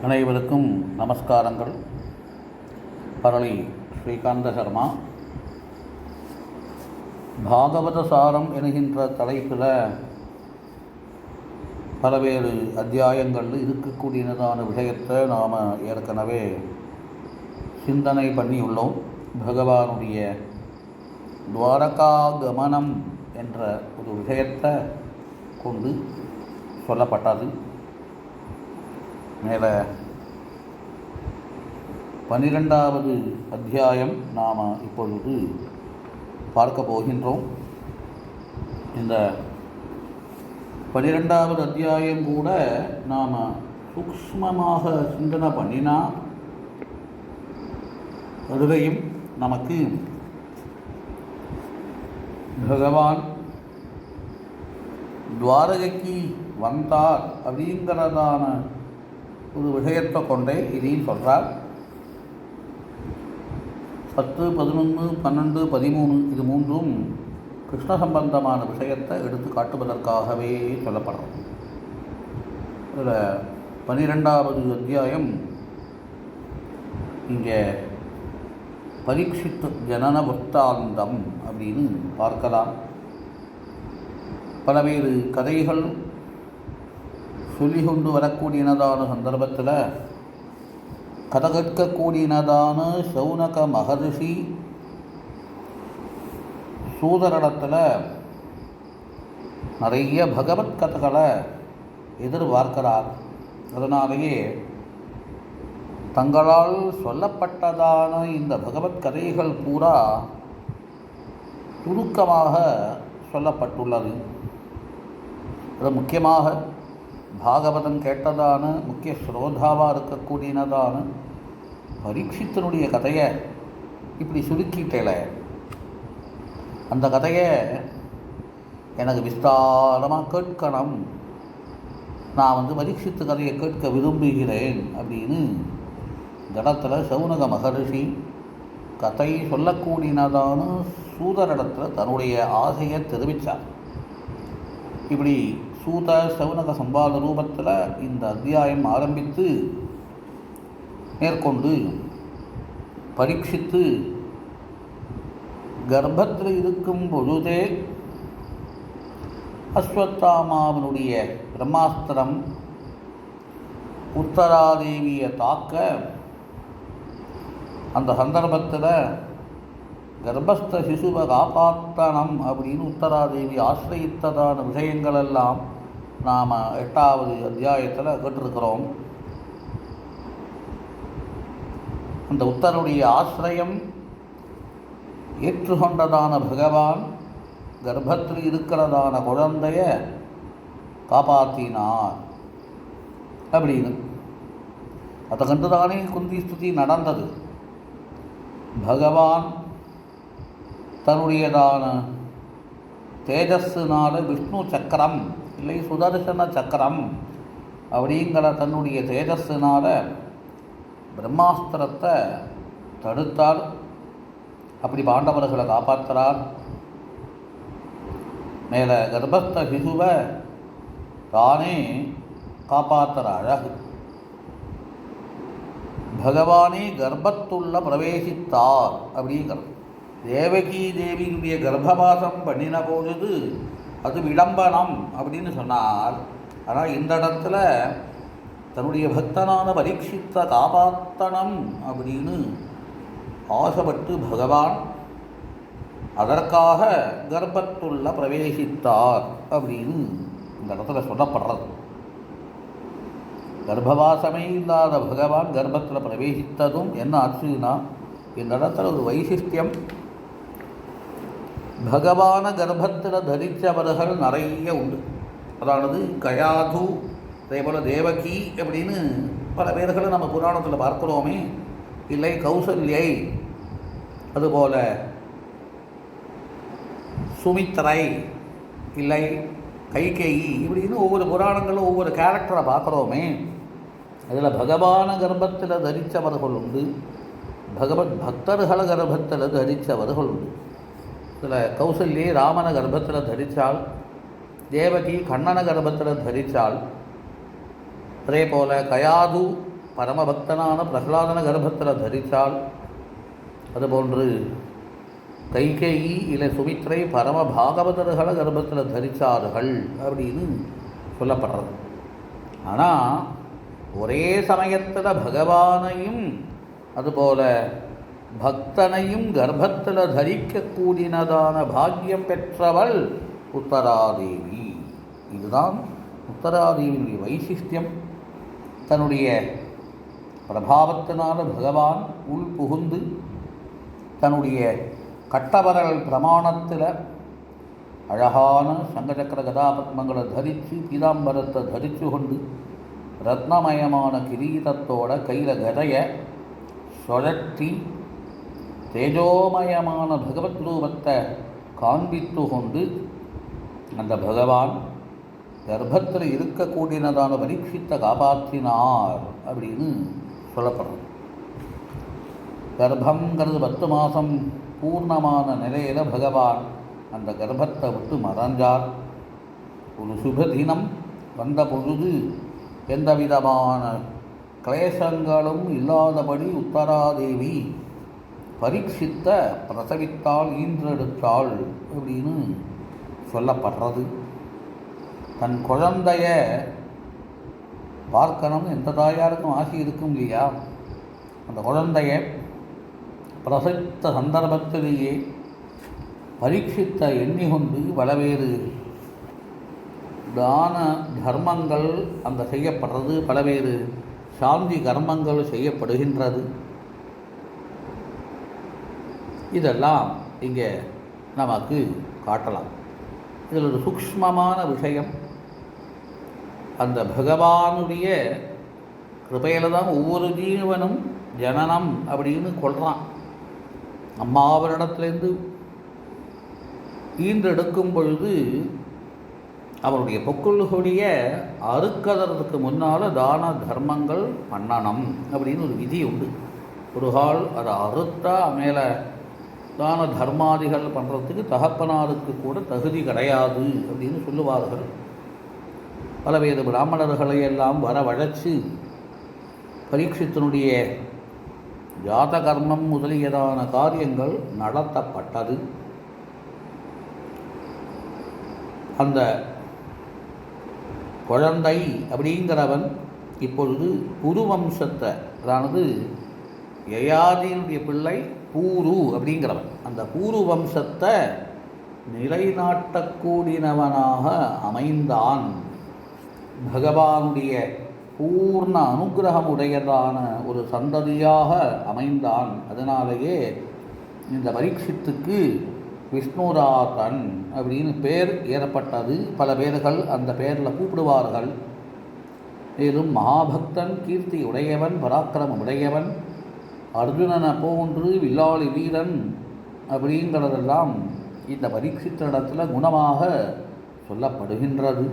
அனைவருக்கும் நமஸ்காரங்கள். பரளி ஸ்ரீகாந்த சர்மா. பாகவத சாரம் என்கின்ற தலைப்பில் பல்வேறு அத்தியாயங்கள் இருக்கக்கூடியதான விஷயத்தை நாம் ஏற்கனவே சிந்தனை பண்ணியுள்ளோம். பகவானுடைய துவாரகா கமனம் என்ற ஒரு விஷயத்தை கொண்டு சொல்லப்பட்டது. மேலே 12வது அத்தியாயம் நாம் இப்பொழுது பார்க்க போகின்றோம். இந்த 12வது அத்தியாயம் கூட நாம் சூக்ஷ்மமாக சிந்தனை பண்ணினா அதுலேயும் நமக்கு பகவான் துவாரகைக்கு வந்தார் அப்படிங்கிறதான ஒரு விஷயத்தை கொண்டே இதையும் சொல்கிறார். 10, 11, 12, 13 இது மூன்றும் கிருஷ்ண சம்பந்தமான விஷயத்தை எடுத்து காட்டுவதற்காகவே சொல்லப்படுறோம். இதில் 12வது அத்தியாயம் இங்கே பரீட்சித் ஜனன விருத்தாந்தம் அப்படின்னு பார்க்கலாம். பல்வேறு கதைகள் சொல்லிக்கொண்டு வரக்கூடியனதான சந்தர்ப்பத்தில் கதை கேட்கக்கூடியனதான சௌனக மகரிஷி சூதரிடத்தில் நிறைய பகவத் கதைகளை எதிர்பார்க்கிறார். அதனாலேயே தங்களால் சொல்லப்பட்டதான இந்த பகவத் கதைகள் பூரா சுருக்கமாக சொல்லப்பட்டுள்ளது. அது முக்கியமாக பாகவதம் கேட்டதான முக்கிய ஸ்ரோதாவாக இருக்கக்கூடியனதான பரீட்சித்தனுடைய கதையை இப்படி சுருக்கிட்டேல அந்த கதையை எனக்கு விஸ்தாரமாக கேட்கணும், நான் பரீட்சித்து கதையை கேட்க விரும்புகிறேன் அப்படின்னு இடத்துல சௌனக மகரிஷி கதை சொல்லக்கூடியனதான சூதரிடத்தில் தன்னுடைய ஆசையை தெரிவித்தார். இப்படி சூத சௌனக சம்பாத ரூபத்தில் இந்த அத்தியாயம் ஆரம்பித்து மேற்கொண்டு பரீட்சித்து கர்ப்பத்தில் இருக்கும் பொழுதே அஸ்வத்தாமாவனுடைய பிரம்மாஸ்திரம் உத்தராதேவியை தாக்க அந்த சந்தர்ப்பத்தில் கர்ப்பஸ்த சிசுவை காப்பாற்றணும் அப்படின்னு உத்தராதேவி ஆசிரியத்ததான விஷயங்களெல்லாம் நாம் 8வது அத்தியாயத்தில் கேட்டிருக்கிறோம். அந்த உத்தருடைய ஆசிரியம் ஏற்றுக்கொண்டதான பகவான் கர்ப்பத்தில் இருக்கிறதான குழந்தைய காப்பாற்றினார் அப்படின்னு அதை கண்டுதானே குந்தி ஸ்துதி நடந்தது. பகவான் தன்னுடையதான தேஜஸ்ஸுனால விஷ்ணு சக்கரம் இல்லை சுதர்சன சக்கரம் அப்படிங்கிற தன்னுடைய தேஜஸ்ஸுனால பிரம்மாஸ்திரத்தை தடுத்தார். அப்படி பாண்டவர்களை காப்பாற்றுறார். மேலே கர்ப்பஸ்த சிசுவை தானே காப்பாற்றுற அழகு. பகவானே கர்ப்பத்துள்ள பிரவேசித்தார் அப்படிங்கிறது. தேவகி தேவியுடைய கர்ப்பவாசம் பண்ணின பொழுது அது விளம்பனம் அப்படின்னு சொன்னார். ஆனால் இந்த இடத்துல தன்னுடைய பக்தனான பரீட்சித்த காப்பாத்தனம் அப்படின்னு ஆசைப்பட்டு பகவான் அதற்காக கர்ப்பத்துள்ள பிரவேசித்தார் அப்படின்னு இந்த இடத்துல சொல்லப்படுறது. கர்ப்பவாசமே இல்லாத பகவான் கர்ப்பத்தில் பிரவேசித்ததும் என்ன ஆச்சுன்னா இந்த இடத்துல ஒரு வைசிஷ்டியம். பகவான கர்ப்பத்தில் தரித்தவர்கள் நிறைய உண்டு. அதானது கயாது, அதேபோல் தேவகி அப்படின்னு பல பேர்களை நம்ம புராணத்தில் பார்க்குறோமே. இல்லை கௌசல்யை, அதுபோல் சுமித்ரை, இல்லை கைகேயி இப்படின்னு ஒவ்வொரு புராணங்களும் ஒவ்வொரு கேரக்டரை பார்க்குறோமே. அதில் பகவான கர்ப்பத்தில் தரித்தவர்கள் உண்டு, பகவத் பக்தர்களை கர்ப்பத்தில் தரித்தவர்கள் உண்டு. இதில் கௌசல்யை ராமன கர்ப்பத்தில் தரித்தாள், தேவகி கண்ணன கர்ப்பத்தில் தரித்தாள். அதே போல் கயாது பரமபக்தனான பிரகலாதன கர்ப்பத்தில் தரித்தாள். அதுபோன்று கைகேயி இல்லை சுமித்ரை பரம பாகவதர்களை கர்ப்பத்தில் தரித்தார்கள் அப்படின்னு சொல்லப்படுறது. ஆனால் ஒரே சமயத்தில் பகவானையும் அதுபோல் பக்தனையும் கர்ப்பத்தில் தரிக்கக்கூடியதான பாக்கியம் பெற்றவள் உத்தராதேவி. இதுதான் உத்தராதேவியுடைய வைசிஷ்டியம். தன்னுடைய பிரபாவத்தினால பகவான் உள் புகுந்து தன்னுடைய கட்டவரல் பிரமாணத்தில் அழகான சங்கச்சக்கர கதாபத்மங்களை தரித்து பீதாம்பரத்தை தரித்து கொண்டு ரத்னமயமான கிரீடத்தோட கையில் கதையை சுழற்றி தேஜோமயமான பகவத் ரூபத்தை காண்பித்து கொண்டு அந்த பகவான் கர்ப்பத்தில் இருக்கக்கூடியதான பரீட்சித்தை காப்பாற்றினார் அப்படின்னு சொல்லப்படுறது. கர்ப்பங்கிறது 10 மாதம் பூர்ணமான நிலையில் பகவான் அந்த கர்ப்பத்தை விட்டு மறைஞ்சார். ஒரு சுப தினம் வந்த பொழுது எந்த விதமான கிளேசங்களும் இல்லாதபடி உத்தராதேவி பரீட்சித்த பிரசவித்தாள், ஈன்றெடுத்தாள் அப்படின்னு சொல்லப்படுறது. தன் குழந்தைய பார்க்கணும் எந்த தாயாருக்கும் ஆசை இருக்கும் இல்லையா? அந்த குழந்தைய பிரசவித்த சந்தர்ப்பத்திலேயே பரீட்சித்த எண்ணி கொண்டு பலவேறு தான தர்மங்கள் அங்கே செய்யப்படுறது, பலவேறு சாந்தி கர்மங்கள் செய்யப்படுகின்றது. இதெல்லாம் இங்கே நமக்கு காட்டலாம். இதில் ஒரு சூக்ஷ்மமான விஷயம், அந்த பகவானுடைய கிருபையில் தான் ஒவ்வொரு ஜீவனும் ஜனனம் அப்படின்னு கொள்கிறான். அம்மாவரிடத்துலேருந்து ஈன்றெடுக்கும் பொழுது அவருடைய பொக்குள்களுடைய அறுக்கதற்கு முன்னால் தான தர்மங்கள் பண்ணணும் அப்படின்னு ஒரு விதி உண்டு. ஒரு கால் அதை அறுத்தா மேலே தான தர்மாதிகள் பண்ணுறதுக்கு தகப்பனாருக்கு கூட தகுதி கிடையாது அப்படின்னு சொல்லுவார்கள். பலவேறு பிராமணர்களை எல்லாம் வரவழைச்சு பரீட்சித்தினுடைய ஜாத கர்மம் முதலியதான காரியங்கள் நடத்தப்பட்டது. அந்த குழந்தை அப்படிங்கிறவன் இப்பொழுது புருவம்சத்தை, அதாவது யயாதியினுடைய பிள்ளை பூரு அப்படிங்கிறவன், அந்த பூரு வம்சத்தை நிலைநாட்டக்கூடியவனாக அமைந்தான். பகவானுடைய பூர்ண அனுகிரகம் உடையதான ஒரு சந்ததியாக அமைந்தான். அதனாலேயே இந்த பரீட்சித்துக்கு விஷ்ணுராதன் அப்படின்னு பேர் ஏற்பட்டது. பல பேர்கள் அந்த பேரில் கூப்பிடுவார்கள். மேலும் மகாபக்தன், கீர்த்தி உடையவன், பராக்கிரமம் உடையவன், அர்ஜுனனை போன்று வில்லாளி வீரன் அப்படிங்கிறதெல்லாம் இந்த பரீட்சித்திடத்தில் குணமாக சொல்லப்படுகின்றது.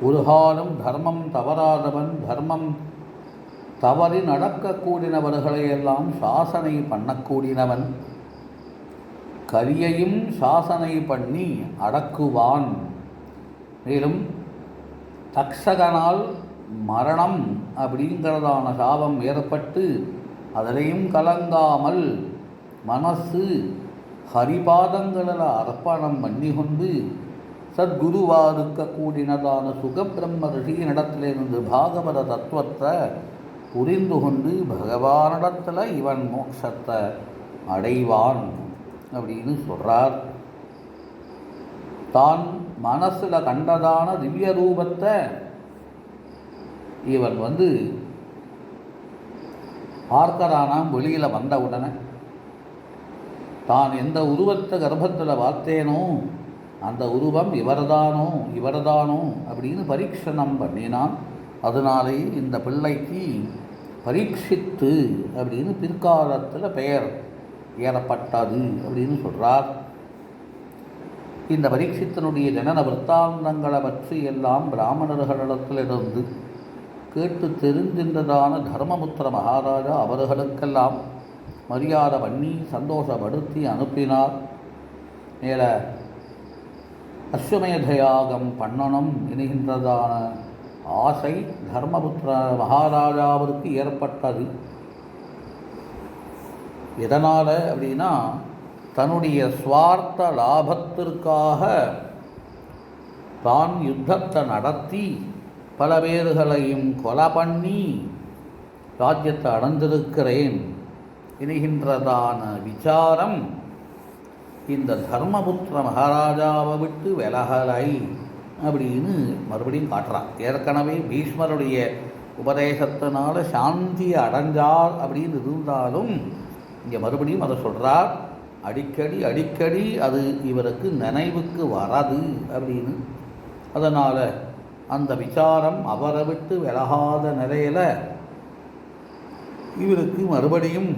ஒரு காலம் தர்மம் தவறாதவன், தர்மம் தவறி நடக்கக்கூடியவர்களையெல்லாம் சாசனை பண்ணக்கூடியவன், கரியையும் சாசனை பண்ணி அடக்குவான். மேலும் தக்ஷகனால் மரணம் அப்படிங்கிறதான சாபம் ஏற்பட்டு அதிலையும் கலங்காமல் மனசு ஹரிபாதங்களில் அர்ப்பணம் பண்ணி கொண்டு சத்குருவாக இருக்கக்கூடியதான சுகபிரம்ம ரிஷியினிடத்திலிருந்து பாகவத தத்துவத்தை புரிந்து கொண்டு பகவானிடத்தில் இவன் மோட்சத்தை அடைவான் அப்படின்னு சொல்கிறார். தான் மனசில் கண்டதான திவ்ய ரூபத்தை இவன் பார்க்கறானாம். வெளியில் வந்த உடனே தான் எந்த உருவத்தை கர்ப்பத்தில் பார்த்தேனோ அந்த உருவம் இவர்தானோ அப்படின்னு பரீட்சணம் பண்ணினான். அதனாலே இந்த பிள்ளைக்கு பரீட்சித்து அப்படின்னு பிற்காலத்தில் பெயர் ஏறப்பட்டது அப்படின்னு சொல்கிறார். இந்த பரீட்சித்தினுடைய ஜனன விற்த்தாந்தங்களை பற்றி எல்லாம் பிராமணர்களிடத்திலிருந்து கேட்டு தெரிந்தின்றதான தர்மபுத்திர மகாராஜா அவர்களுக்கெல்லாம் மரியாதை பண்ணி சந்தோஷப்படுத்தி அனுப்பினார். மேலே அஸ்வமேத யாகம் பண்ணணும் என்கின்றதான ஆசை தர்மபுத்திர மகாராஜாவிற்கு ஏற்பட்டது. எதனால் அப்படின்னா, தன்னுடைய சுவார்த்த லாபத்திற்காக தான் யுத்தத்தை நடத்தி பல பேர்களையும் கொலை பண்ணி ராஜ்யத்தை அடைந்திருக்கிறேன் என்கின்றதான விசாரம் இந்த தர்மபுத்திர மகாராஜாவை விட்டு விலகலை அப்படின்னு மறுபடியும் காட்டுறான். ஏற்கனவே பீஷ்மருடைய உபதேசத்தினால சாந்தி அடைஞ்சார் அப்படின்னு இருந்தாலும் இங்கே மறுபடியும் அதை சொல்கிறார். அடிக்கடி அடிக்கடி அது இவருக்கு நினைவுக்கு வராது அப்படின்னு. அதனால் அந்த விசாரம் அவரை விட்டு விலகாத நிலையில் இவருக்கு மறுபடியும்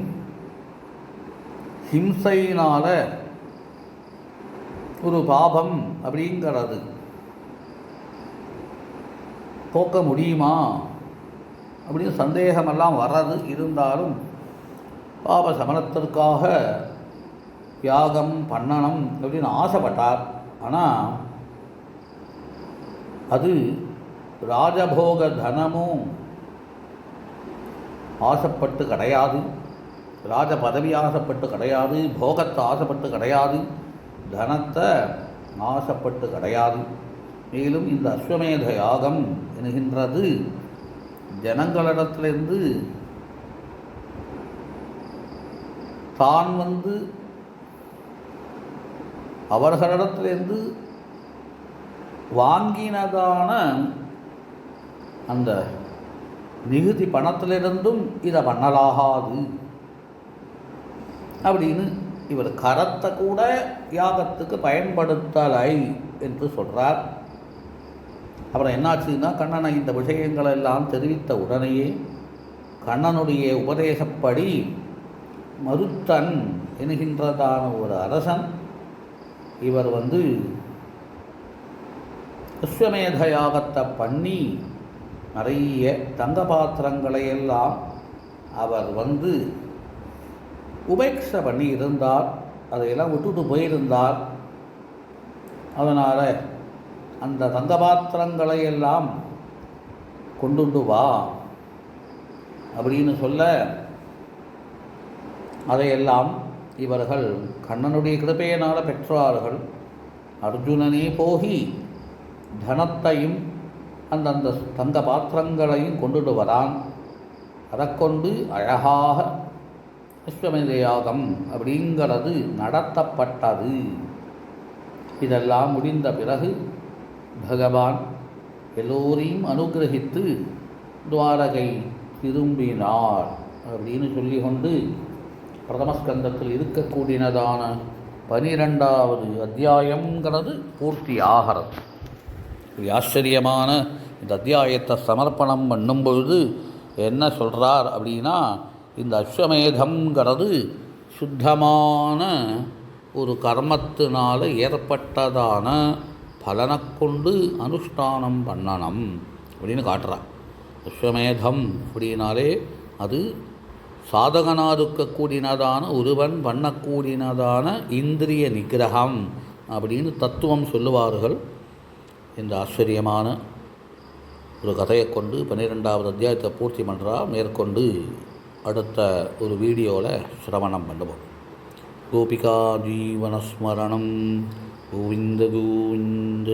ஹிம்சையினால் ஒரு பாபம் அப்படிங்கிறது போக்க முடியுமா அப்படின்னு சந்தேகமெல்லாம் வர்றது. இருந்தாலும் பாப சமனத்திற்காக யாகம் பண்ணணும் அப்படின்னு ஆசைப்பட்டார். ஆனால் அது ராஜபோக தனமும் ஆசைப்பட்டு கிடையாது, ராஜ பதவி ஆசைப்பட்டு கிடையாது, போகத்தை ஆசைப்பட்டு கிடையாது, தனத்தை ஆசைப்பட்டு கிடையாது. மேலும் இந்த அஸ்வமேத யாகம் என்கின்றது ஜனங்களிடத்திலிருந்து தான் அவர்களிடத்திலிருந்து வாங்கினதான அந்த நிகுதி பணத்திலிருந்தும் இதை பண்ணலாகாது அப்படின்னு இவர் கரத்தை கூட யாகத்துக்கு பயன்படுத்தலை என்று சொல்கிறார். அப்புறம் என்னாச்சுன்னா, கண்ணனை இந்த விஷயங்களெல்லாம் தெரிவித்த உடனேயே கண்ணனுடைய உபதேசப்படி மருத்தன் என்கின்றதான ஒரு அரசன் இவர் அஸ்வமேத யாகத்தை பண்ணி நிறைய தங்க பாத்திரங்களையெல்லாம் அவர் உபேட்சை பண்ணி இருந்தார், அதையெல்லாம் விட்டுட்டு போயிருந்தார். அதனால் அந்த தங்க பாத்திரங்களையெல்லாம் கொண்டுண்டு வா அப்படின்னு சொல்ல, அதையெல்லாம் இவர்கள் கண்ணனுடைய கிருபையினால் பெற்றார்கள். அர்ஜுனனே போகி தனத்தையும் அந்தந்த தங்க பாத்திரங்களையும் கொண்டுட்டு வரான். அதை கொண்டு அழகாக அஸ்வமேத யாகம் அப்படிங்கிறது நடத்தப்பட்டது. இதெல்லாம் முடிந்த பிறகு பகவான் எல்லோரையும் அனுகிரகித்து துவாரகை திரும்பினார் அப்படின்னு சொல்லி கொண்டு பிரதமஸ்கந்தத்தில் இருக்கக்கூடியதான 12வது அத்தியாயங்கிறது பூர்த்தி ஆகிறது. ஆச்சரியமான இந்த அத்தியாயத்தை சமர்ப்பணம் பண்ணும் பொழுது என்ன சொல்கிறார் அப்படின்னா, இந்த அஸ்வமேதம்ங்கிறது சுத்தமான ஒரு கர்மத்தினால் ஏற்பட்டதான பலனை கொண்டு அனுஷ்டானம் பண்ணணும் அப்படின்னு காட்டுறார். அஸ்வமேதம் அப்படின்னாலே அது சாதகனாக இருக்கக்கூடியதான ஒருவன் பண்ணக்கூடியதான இந்திரிய நிகிரகம் அப்படின்னு தத்துவம் சொல்லுவார்கள். இந்த ஆச்சரியமான ஒரு கதையை கொண்டு 12வது அத்தியாயத்தை பூர்த்தி பண்ணுறா. மேற்கொண்டு அடுத்த ஒரு வீடியோவில் சிரவணம் பண்ணுவோம். கோபிகா ஜீவனஸ்மரணம் கோவிந்த கோவிந்த.